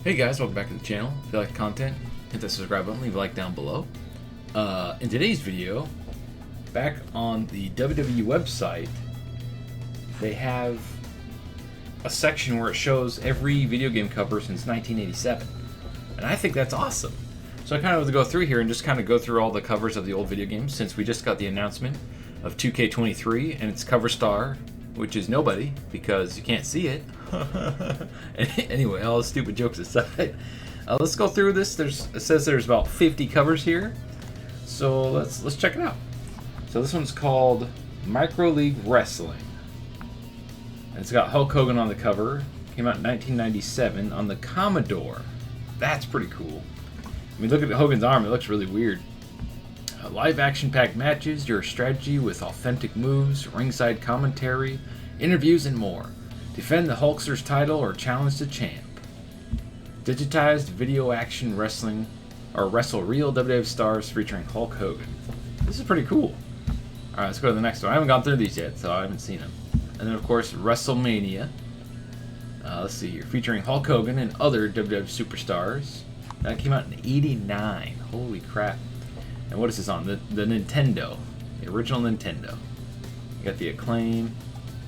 Hey guys, welcome back to the channel. If you like the content, hit that subscribe button, leave a like down below. In today's video, back on the WWE website, they have a section where it shows every video game cover since 1987. And I think that's awesome. So I kind of want to go through here and just kind of go through all the covers of the old video games since we just got the announcement of 2K23 and its cover star, which is nobody because you can't see it. Anyway, all the stupid jokes aside, let's go through this. It says there's about 50 covers here, so let's check it out. So this one's called Micro League Wrestling. And it's got Hulk Hogan on the cover. Came out in 1997 on the Commodore. That's pretty cool. I mean, look at Hogan's arm. It looks really weird. Live action-packed matches, your strategy with authentic moves, ringside commentary, interviews, and more. Defend the Hulkster's title or challenge the champ. Digitized video action wrestling, or wrestle real WWF stars featuring Hulk Hogan. This is pretty cool. Alright, let's go to the next one. I haven't gone through these yet, so I haven't seen them. And then, of course, WrestleMania. Let's see here. Featuring Hulk Hogan and other WWF superstars. That came out in '89. Holy crap. And what is this on? The Nintendo. The original Nintendo. You got the Acclaim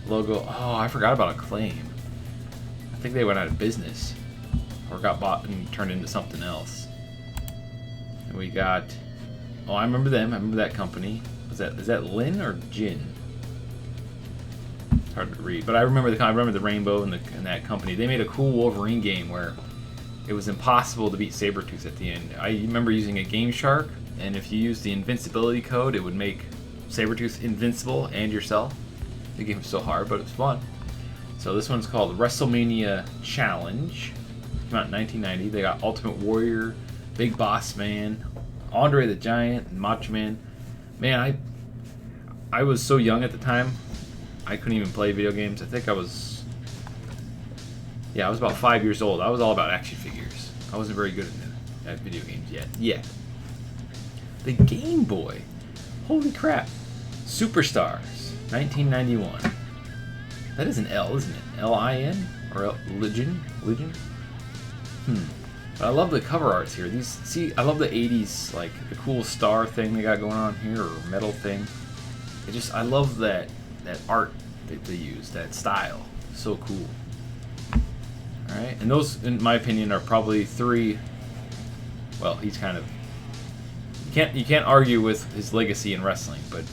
logo. Oh, I forgot about Acclaim. I think they went out of business. Or got bought and turned into something else. And we got... Oh, I remember them. I remember that company. Is that Lin or Jin? It's hard to read. But I remember the Rainbow and that company. They made a cool Wolverine game where it was impossible to beat Sabretooth at the end. I remember using a Game Shark, and if you used the invincibility code, it would make Sabretooth invincible and yourself. The game was so hard, but it was fun. So this one's called WrestleMania Challenge. Came out in 1990. They got Ultimate Warrior, Big Boss Man, Andre the Giant, and Macho Man. Man, I was so young at the time, I couldn't even play video games. I think I was about 5 years old. I was all about action figures. I wasn't very good at video games yet. The Game Boy. Holy crap. Superstars, 1991. That is an L, isn't it? L-I-N? Or Legion? But I love the cover arts here. I love the 80s, like the cool star thing they got going on here, or metal thing. I love that art that they use, that style. So cool. Alright, and those, in my opinion, are probably three. Well, he's kind of... You can't argue with his legacy in wrestling, but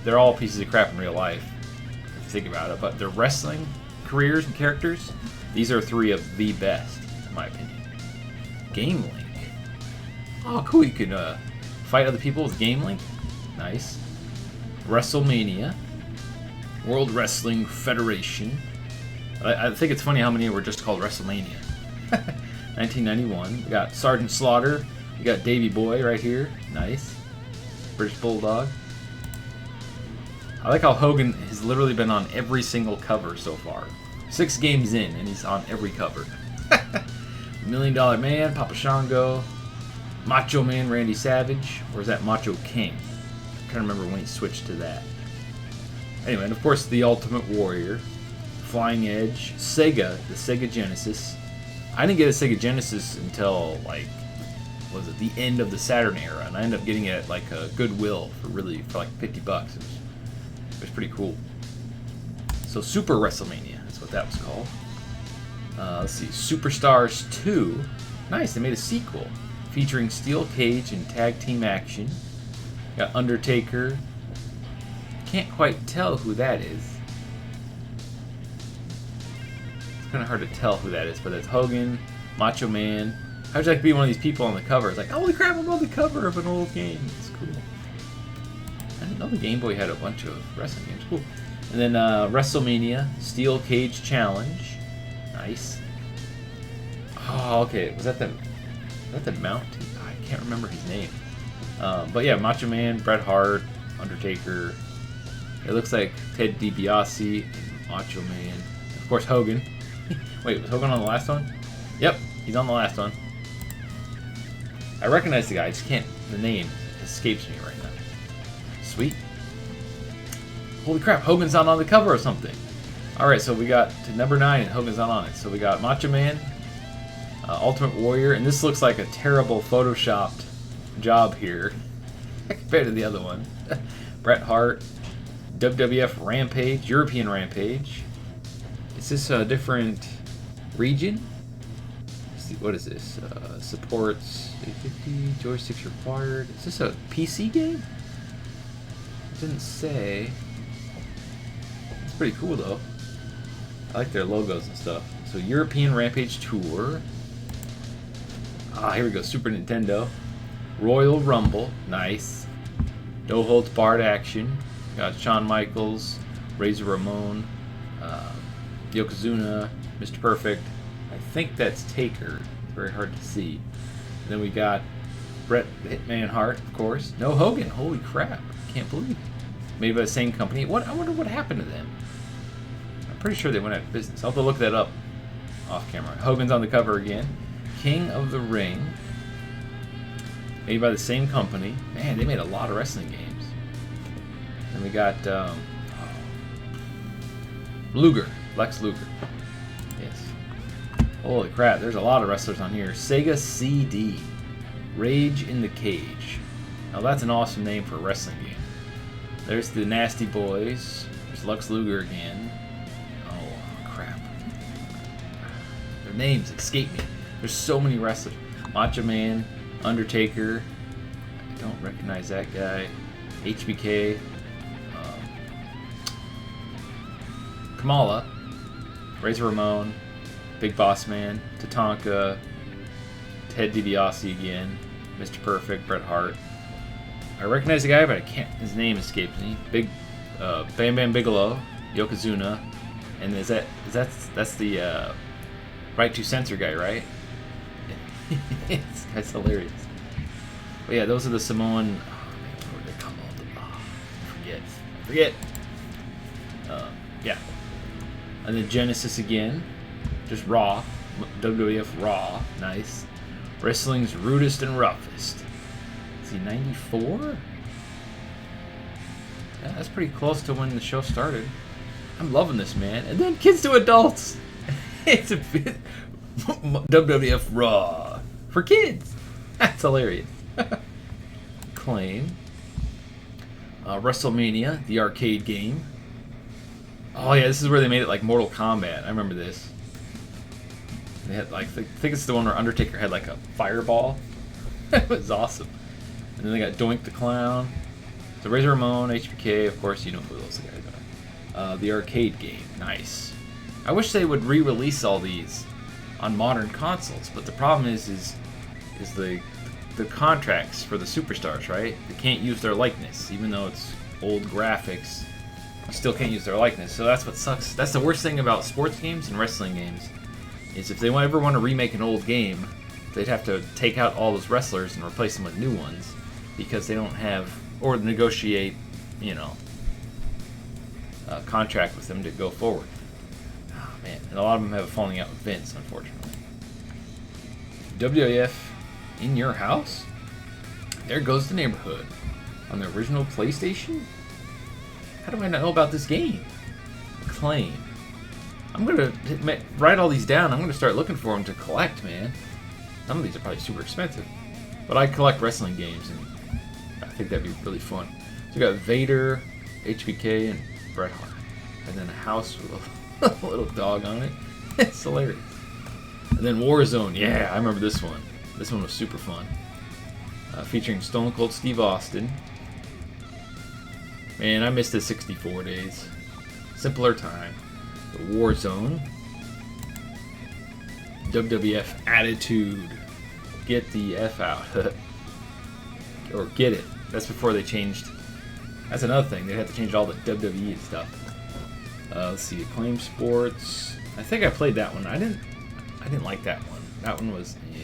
they're all pieces of crap in real life, if you think about it. But their wrestling careers and characters, these are three of the best, in my opinion. Game Link. Oh, cool. You can fight other people with Game Link. Nice. WrestleMania. World Wrestling Federation. I think it's funny how many were just called WrestleMania. 1991. We got Sergeant Slaughter. We got Davey Boy right here. Nice. British Bulldog. I like how Hogan has literally been on every single cover so far. 6 games in, and he's on every cover. $1 Million Man, Papa Shango. Macho Man, Randy Savage. Or is that Macho King? I can't remember when he switched to that. Anyway, and of course, the Ultimate Warrior. Flying Edge. Sega, the Sega Genesis. I didn't get a Sega Genesis until, like, the end of the Saturn era, and I ended up getting it at like a Goodwill for like $50. It was pretty cool. So Super WrestleMania, that's what that was called. Let's see, Superstars 2. Nice, they made a sequel featuring steel cage and tag team action. Got Undertaker. Can't quite tell who that is. It's kind of hard to tell who that is, but it's Hogan, Macho Man. How'd you like to be one of these people on the cover? It's like, holy crap, I'm on the cover of an old game. It's cool. I didn't know the Game Boy had a bunch of wrestling games. Cool. And then WrestleMania, Steel Cage Challenge. Nice. Oh, okay. Was that the Mount? I can't remember his name. But yeah, Macho Man, Bret Hart, Undertaker. It looks like Ted DiBiase and Macho Man. Of course, Hogan. Wait, was Hogan on the last one? Yep, he's on the last one. I recognize the guy, I just can't... The name escapes me right now. Sweet. Holy crap, Hogan's not on the cover or something. Alright, so we got to number 9 and Hogan's not on it. So we got Macho Man, Ultimate Warrior, and this looks like a terrible photoshopped job here compared to the other one. Bret Hart, WWF Rampage, European Rampage. Is this a different region? Let's see, what is this? Supports 850, joysticks required. Is this a PC game? It didn't say. It's pretty cool though. I like their logos and stuff. So European Rampage Tour. Ah, here we go. Super Nintendo. Royal Rumble. Nice. No Holds Barred action. Got Shawn Michaels, Razor Ramon, Yokozuna, Mr. Perfect. I think that's Taker. Very hard to see. And then we got Bret the Hitman Hart, of course. No Hogan. Holy crap. Can't believe it. Made by the same company. I wonder what happened to them. I'm pretty sure they went out of business. I'll have to look that up off camera. Hogan's on the cover again. King of the Ring. Made by the same company. Man, they made a lot of wrestling games. And we got Luger. Lex Luger. Yes. Holy crap, there's a lot of wrestlers on here. Sega CD. Rage in the Cage. Now that's an awesome name for a wrestling game. There's the Nasty Boys. There's Lex Luger again. Oh, crap. Their names escape me. There's so many wrestlers. Macho Man, Undertaker. I don't recognize that guy. HBK. Kamala. Razor Ramon. Big Boss Man. Tatanka. Ted DiBiase again. Mr. Perfect. Bret Hart. I recognize the guy, but I can't. His name escapes me. Bam Bam Bigelow. Yokozuna. And that's the Right to Censor guy, right? That's hilarious. But yeah, those are the Samoan. Oh man, what were they called? Oh, I forget. Yeah. And then Genesis again. Just Raw. WWF Raw. Nice. Wrestling's Rudest and Roughest. Is he 94? Yeah, that's pretty close to when the show started. I'm loving this, man. And then kids to adults. It's a bit WWF Raw for kids. That's hilarious. Claim. WrestleMania, the arcade game. Oh yeah, this is where they made it like Mortal Kombat. I remember this. They had like, I think it's the one where Undertaker had like a fireball. It was awesome. And then they got Doink the Clown. So Razor Ramon, HBK, of course you know who those guys are. The arcade game, nice. I wish they would re-release all these on modern consoles, but the problem is the contracts for the superstars, right? They can't use their likeness, even though it's old graphics. You still can't use their likeness, so that's what sucks. That's the worst thing about sports games and wrestling games, is if they ever want to remake an old game, they'd have to take out all those wrestlers and replace them with new ones, because they don't have, or negotiate, you know, a contract with them to go forward. Oh man, and a lot of them have a falling out with Vince, unfortunately. WWF in your house? There goes the neighborhood. On the original PlayStation? How do I not know about this game? Claim. I'm gonna write all these down. I'm gonna start looking for them to collect, man. Some of these are probably super expensive, but I collect wrestling games, and I think that'd be really fun. So we got Vader, HBK, and Bret Hart, and then a house with a little dog on it. It's hilarious. And then Warzone. Yeah, I remember this one. This one was super fun. Featuring Stone Cold Steve Austin. Man, I miss the 64 days. Simpler time. The Warzone. WWF Attitude. Get the F out. Or get it. That's before they changed. That's another thing. They had to change all the WWE stuff. Let's see. Acclaim Sports. I think I played that one. I didn't like that one. That one was... yeah.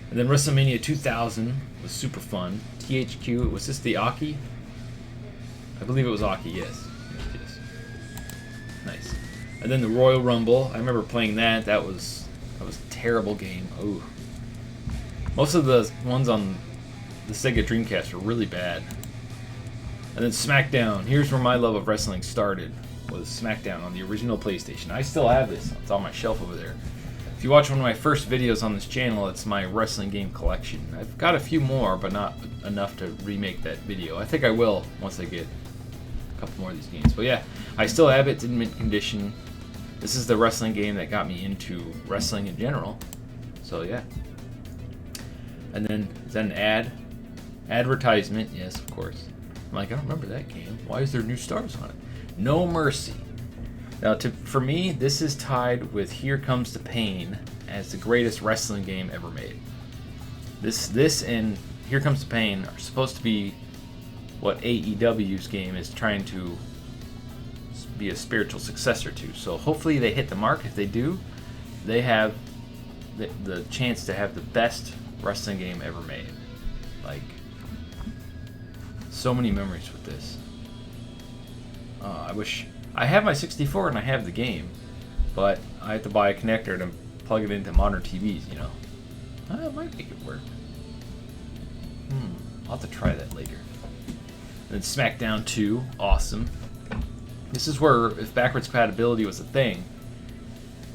And then WrestleMania 2000 was super fun. THQ. Was this the Aki? I believe it was Aki, yes. Yes. Nice. And then the Royal Rumble. I remember playing that. That was a terrible game. Ooh. Most of the ones on the Sega Dreamcast were really bad. And then SmackDown. Here's where my love of wrestling started. Was SmackDown on the original PlayStation. I still have this. It's on my shelf over there. If you watch one of my first videos on this channel, it's my wrestling game collection. I've got a few more, but not enough to remake that video. I think I will once I get a couple more of these games. But yeah, I still have it. It's in mint condition. This is the wrestling game that got me into wrestling in general. So yeah. And then is that an ad? Advertisement, yes, of course. I'm like, I don't remember that game. Why is there new stars on it? No Mercy. Now, for me, this is tied with Here Comes the Pain as the greatest wrestling game ever made. This and Here Comes the Pain are supposed to be what AEW's game is trying to be a spiritual successor to. So hopefully they hit the mark. If they do, they have the chance to have the best wrestling game ever made. Like, so many memories with this. I wish I have my 64 and I have the game, but I have to buy a connector to plug it into modern TVs, you know. It might make it work. I'll have to try that later. And then SmackDown 2, awesome. This is where, if backwards compatibility was a thing,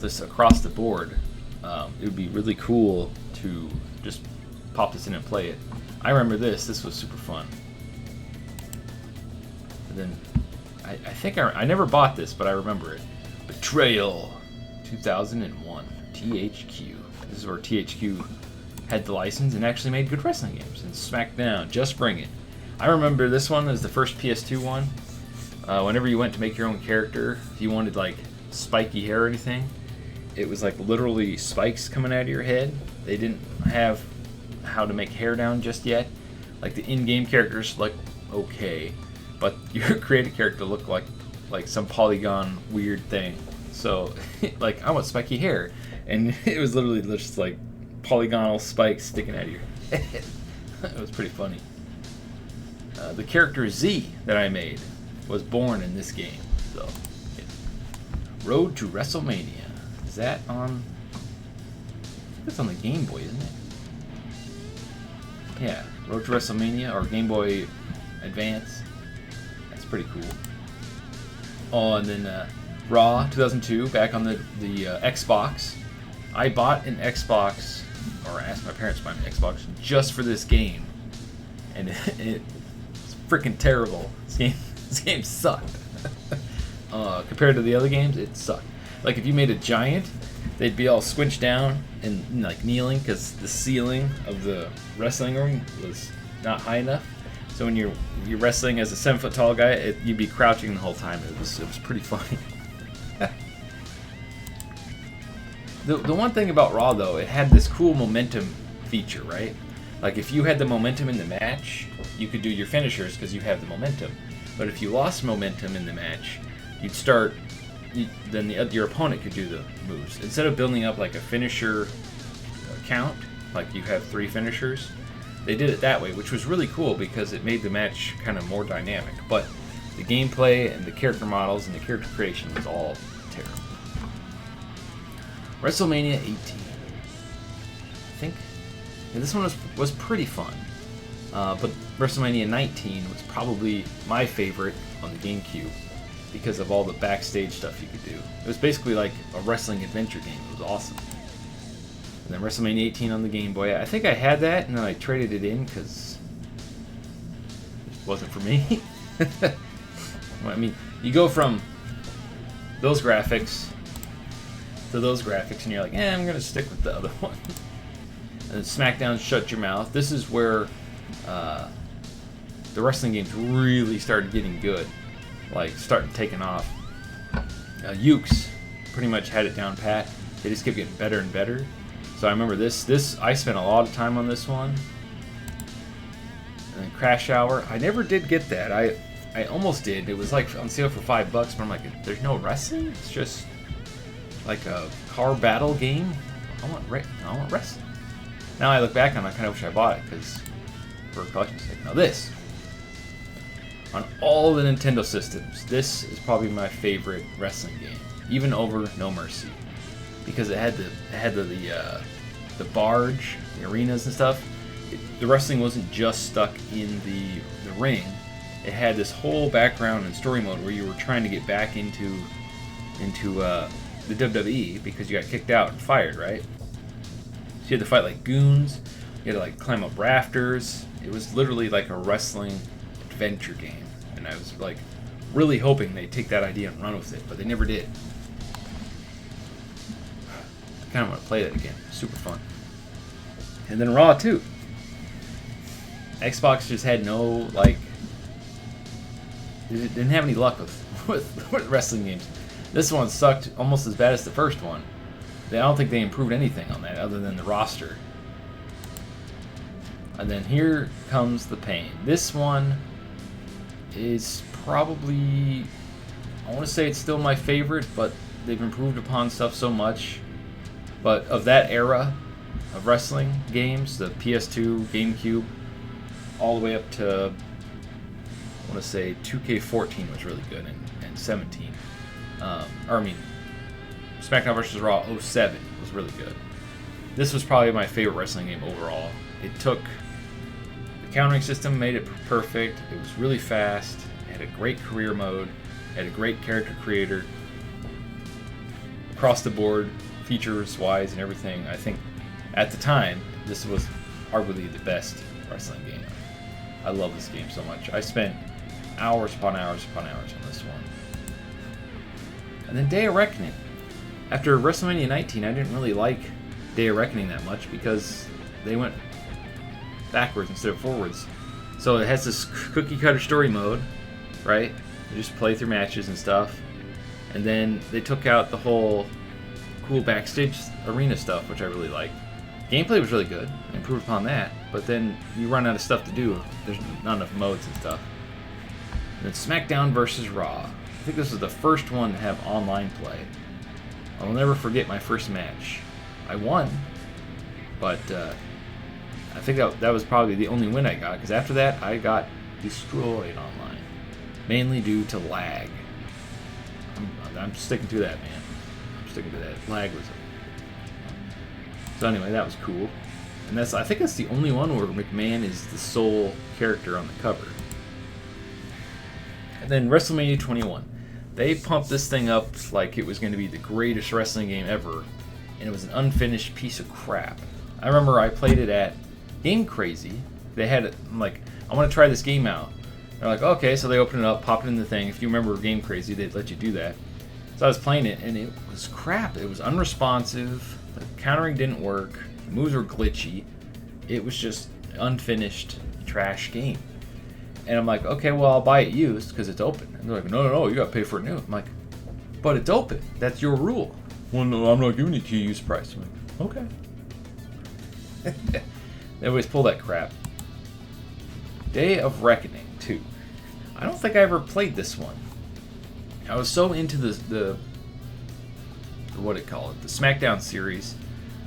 this across the board, it would be really cool to just pop this in and play it. I remember this. This was super fun. And then I think I never bought this, but I remember it. Betrayal 2001 THQ. This is where THQ had the license and actually made good wrestling games. And SmackDown, Just Bring It. I remember this one as the first PS2 one. Whenever you went to make your own character, if you wanted like spiky hair or anything, it was like literally spikes coming out of your head. They didn't have how to make hair down just yet. Like the in-game characters look okay, but your created character looked like some polygon weird thing. So like, I want spiky hair, and it was literally just like polygonal spikes sticking out of your head. It was pretty funny. The character Z that I made was born in this game. So, yeah. Road to WrestleMania. Is that on? It's on the Game Boy, isn't it? Yeah, Road to WrestleMania or Game Boy Advance. That's pretty cool. Oh, and then Raw 2002, back on the Xbox. I bought an Xbox, or asked my parents to buy me an Xbox just for this game, and it's freaking terrible. This game sucked. Compared to the other games, it sucked. Like if you made a giant, they'd be all squinched down and like kneeling because the ceiling of the wrestling room was not high enough. So when you're wrestling as a 7-foot tall guy, you'd be crouching the whole time. It was pretty funny. The one thing about Raw though, it had this cool momentum feature, right? Like if you had the momentum in the match, you could do your finishers because you have the momentum. But if you lost momentum in the match, then your opponent could do the moves. Instead of building up like a finisher count, like you have 3 finishers, they did it that way, which was really cool because it made the match kind of more dynamic. But the gameplay and the character models and the character creation was all terrible. WrestleMania 18. I think this one was pretty fun. But WrestleMania 19 was probably my favorite on the GameCube because of all the backstage stuff you could do. It was basically like a wrestling adventure game. It was awesome. And then WrestleMania 18 on the Game Boy. I think I had that, and then I traded it in because it wasn't for me. Well, I mean, you go from those graphics to those graphics, and you're like, I'm going to stick with the other one. And SmackDown, Shut Your Mouth. This is where the wrestling games really started getting good, like starting taking off. Ukes pretty much had it down pat. They just kept getting better and better. So I remember this I spent a lot of time on this one. And then Crash Hour, I never did get that. I almost did. It was like on sale for $5, but I'm like, there's no wrestling. It's just like a car battle game. I want wrestling. Now I look back on it, I kind of wish I bought it because for a collection's sake. Now this, on all the Nintendo systems, this is probably my favorite wrestling game, even over No Mercy, because it had the barge, the arenas and stuff. The wrestling wasn't just stuck in the ring. It had this whole background and story mode where you were trying to get back into the WWE because you got kicked out and fired, right? So you had to fight like goons. You had to like climb up rafters. It was literally like a wrestling adventure game, and I was like really hoping they'd take that idea and run with it, but they never did. I kind of want to play that again. Super fun. And then Raw 2. Xbox just had no, like, didn't have any luck with wrestling games. This one sucked almost as bad as the first one. I don't think they improved anything on that other than the roster. And then here comes the pain. This one is probably, I want to say it's still my favorite, but they've improved upon stuff so much. But of that era of wrestling games, the PS2, GameCube, all the way up to, I want to say 2K14 was really good, and 17. SmackDown vs. Raw 07 was really good. This was probably my favorite wrestling game overall. It took the countering system, made it perfect. It was really fast. It had a great career mode. It had a great character creator. Across the board, features-wise and everything, I think at the time, this was arguably the best wrestling game. I love this game so much. I spent hours upon hours upon hours on this one. And then Day of Reckoning. After WrestleMania 19, I didn't really like Day of Reckoning that much because they went backwards instead of forwards. So it has this cookie cutter story mode, right? You just play through matches and stuff. And then they took out the whole cool backstage arena stuff, which I really liked. Gameplay was really good, improved upon that, but then you run out of stuff to do. There's not enough modes and stuff. And then SmackDown vs. Raw. I think this was the first one to have online play. I'll never forget my first match. I won, but I think that was probably the only win I got, because after that I got destroyed online, mainly due to lag. I'm sticking to that, man. I'm sticking to that. Lag was So anyway, that was cool. And I think that's the only one where McMahon is the sole character on the cover. And then WrestleMania 21. They pumped this thing up like it was going to be the greatest wrestling game ever, and it was an unfinished piece of crap. I remember I played it at Game Crazy. They had it, I'm like, I want to try this game out. They're like, okay, so they opened it up, popped it in the thing. If you remember Game Crazy, they'd let you do that. So I was playing it, and it was crap. It was unresponsive. The countering didn't work. The moves were glitchy. It was just an unfinished trash game. And I'm like, okay, well, I'll buy it used because it's open. And they're like, no, you got to pay for it new. I'm like, but it's open. That's your rule. Well, no, I'm not giving it to you used price. I'm like, okay. They always pull that crap. Day of Reckoning 2. I don't think I ever played this one. I was so into the what do you call it? The SmackDown series.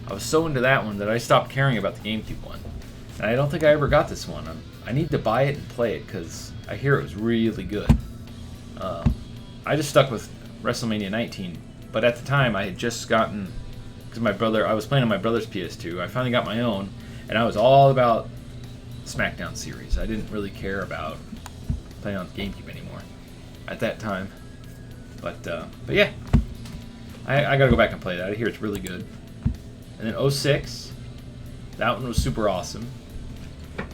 I was so into that one that I stopped caring about the GameCube one. And I don't think I ever got this one. I need to buy it and play it because I hear it was really good. I just stuck with WrestleMania 19, but at the time I had just gotten, because I was playing on my brother's PS2. I finally got my own, and I was all about SmackDown series. I didn't really care about playing on the GameCube anymore at that time. But yeah, I gotta go back and play that. I hear it's really good. And then 06, that one was super awesome.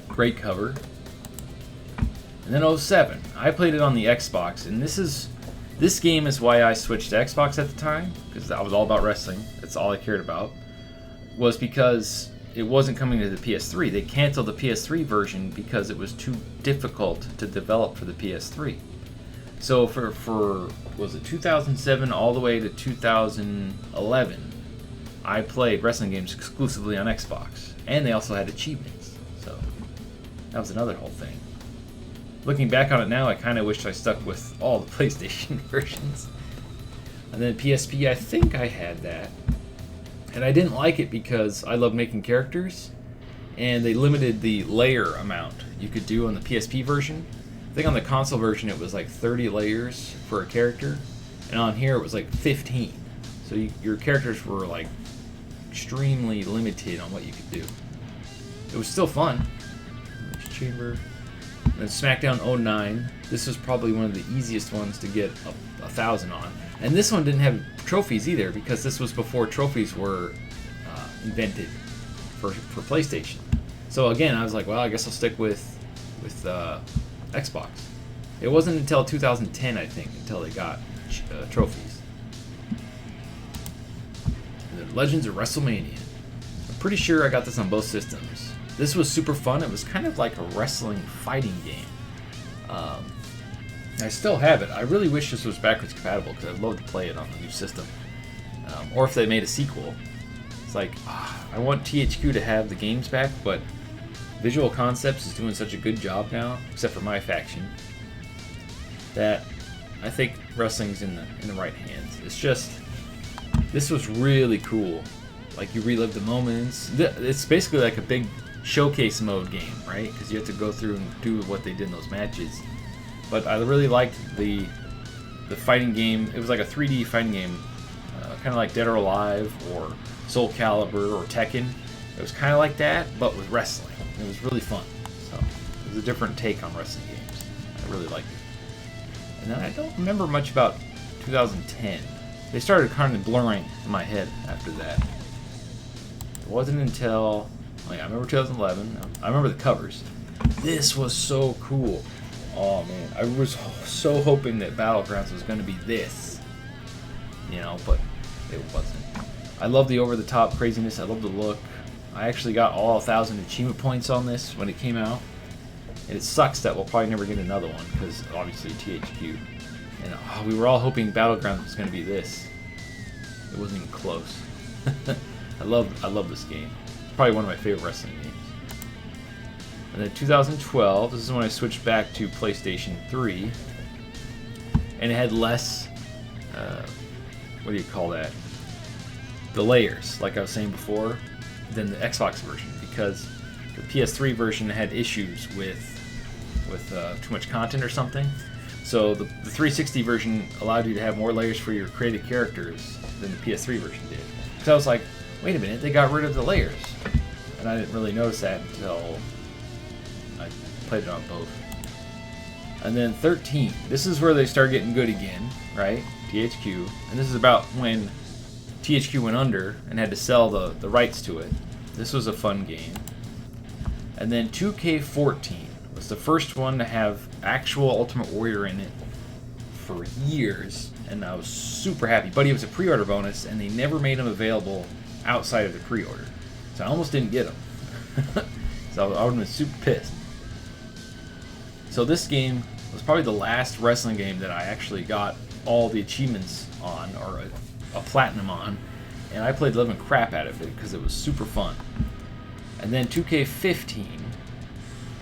Great cover. And then 07, I played it on the Xbox, and this game is why I switched to Xbox at the time, because I was all about wrestling. That's all I cared about. Was because it wasn't coming to the PS3. They canceled the PS3 version because it was too difficult to develop for the PS3. So for was it 2007 all the way to 2011, I played wrestling games exclusively on Xbox, and they also had achievements. So that was another whole thing. Looking back on it now, I kind of wish I stuck with all the PlayStation versions. And then PSP, I think I had that. And I didn't like it because I love making characters, and they limited the layer amount you could do on the PSP version. I think on the console version it was like 30 layers for a character, and on here it was like 15. So your characters were like extremely limited on what you could do. It was still fun. Chamber. And then SmackDown 09. This was probably one of the easiest ones to get 1,000 on. And this one didn't have trophies either, because this was before trophies were invented for PlayStation. So again, I was like, well, I guess I'll stick with Xbox. It wasn't until 2010, I think, until they got trophies. And then Legends of WrestleMania. I'm pretty sure I got this on both systems. This was super fun. It was kind of like a wrestling fighting game. I still have it. I really wish this was backwards compatible, because I'd love to play it on the new system. Or if they made a sequel. It's like, I want THQ to have the games back, but Visual Concepts is doing such a good job now, except for my faction, that I think wrestling's in the right hands. It's just, this was really cool. Like, you relive the moments. It's basically like a big showcase mode game, right? Because you have to go through and do what they did in those matches. But I really liked the fighting game. It was like a 3D fighting game, kind of like Dead or Alive or Soul Calibur or Tekken. It was kind of like that, but with wrestling. It was really fun. So it was a different take on wrestling games. I really liked it. And then I don't remember much about 2010. They started kind of blurring in my head after that. It wasn't until, I remember 2011. I remember the covers. This was so cool. Oh man, I was so hoping that Battlegrounds was going to be this, but it wasn't. I love the over-the-top craziness. I love the look. I actually got all 1,000 achievement points on this when it came out, and it sucks that we'll probably never get another one, because obviously THQ. And we were all hoping Battlegrounds was going to be this. It wasn't even close. I love this game. It's probably one of my favorite wrestling games. And then 2012, this is when I switched back to PlayStation 3, and it had less, what do you call that? The layers, like I was saying before, than the Xbox version, because the PS3 version had issues with too much content or something. So the 360 version allowed you to have more layers for your created characters than the PS3 version did. So I was like, wait a minute, they got rid of the layers. And I didn't really notice that until I played it on both. And then 13, this is where they start getting good again, right? THQ. And this is about when THQ went under and had to sell the rights to it. This was a fun game. And then 2K14 was the first one to have actual Ultimate Warrior in it for years, and I was super happy. But it was a pre-order bonus, and they never made them available outside of the pre-order. So I almost didn't get them. So I would have been super pissed. So this game was probably the last wrestling game that I actually got all the achievements on, or a platinum on, and I played the living crap out of it because it was super fun. And then 2K15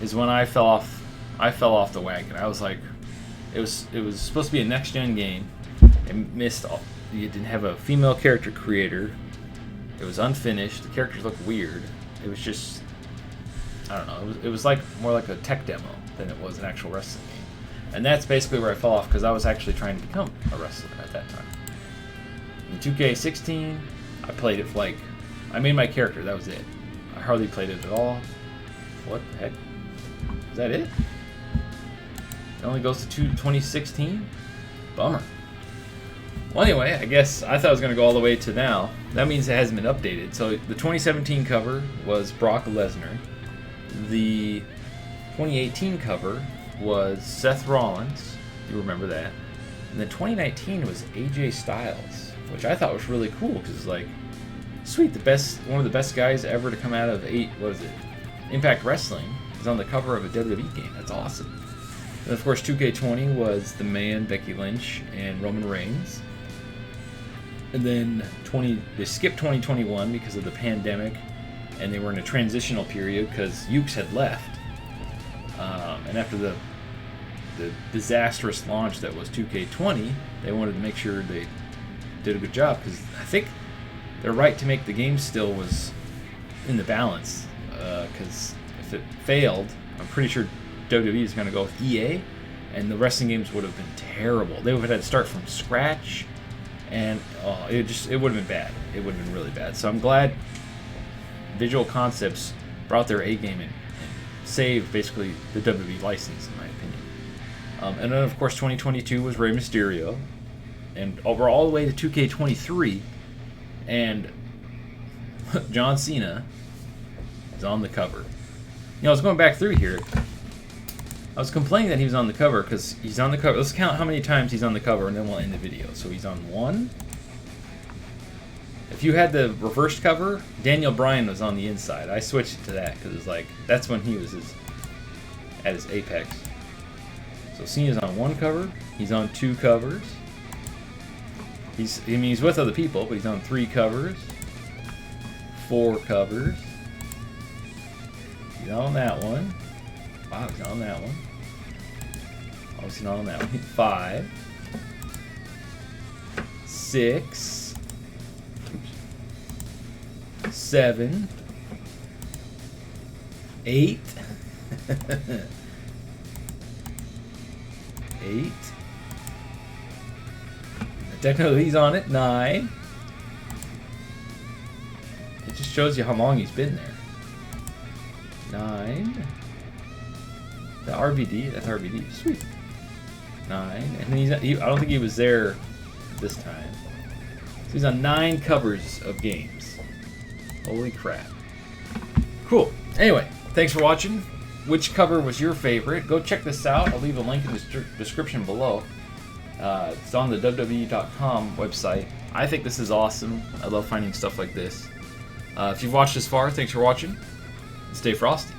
is when I fell off the wagon. I was like, it was supposed to be a next gen game. It missed all. You didn't have a female character creator. It was unfinished. The characters looked weird. It was just, I don't know. It was like more like a tech demo than it was an actual wrestling game. And that's basically where I fell off, because I was actually trying to become a wrestler at that time. In 2K16, I played it for like, I made my character, that was it. I hardly played it at all. What the heck? Is that it? It only goes to 2016? Bummer. Well, anyway, I guess I thought it was going to go all the way to now. That means it hasn't been updated. So the 2017 cover was Brock Lesnar. The 2018 cover was Seth Rollins. You remember that. And the 2019 was AJ Styles, which I thought was really cool, because it's like, sweet, one of the best guys ever to come out of Impact Wrestling is on the cover of a WWE game. That's awesome. And of course, 2K20 was The Man, Becky Lynch, and Roman Reigns. And then they skipped 2021 because of the pandemic, and they were in a transitional period because Ukes had left. And after the disastrous launch that was 2K20, they wanted to make sure they did a good job, because I think their right to make the game still was in the balance, because if it failed, I'm pretty sure WWE is going to go with EA, and the wrestling games would have been terrible. They would have had to start from scratch, and it would have been bad. It would have been really bad. So I'm glad Visual Concepts brought their A game and saved basically the WWE license, in my opinion. And then of course 2022 was Rey Mysterio. And we're all the way to 2K23, and John Cena is on the cover. You know, I was going back through here. I was complaining that he was on the cover because he's on the cover. Let's count how many times he's on the cover, and then we'll end the video. So he's on 1. If you had the reversed cover, Daniel Bryan was on the inside. I switched it to that because it's like that's when he was at his apex. So Cena's on 1 cover. He's on 2 covers. He's with other people, but he's on 3 covers, 4 covers. He's on that one. Wow, he's on that one. Oh, he's not on that one. 5, 6, 7, 8, 8. Technically, he's on it. 9. It just shows you how long he's been there. 9. The RVD. That's RVD. Sweet. 9. And then I don't think he was there this time. So he's on 9 covers of games. Holy crap. Cool. Anyway, thanks for watching. Which cover was your favorite? Go check this out. I'll leave a link in the description below. It's on the WWE.com website. I think this is awesome. I love finding stuff like this. If you've watched this far, thanks for watching. Stay frosty.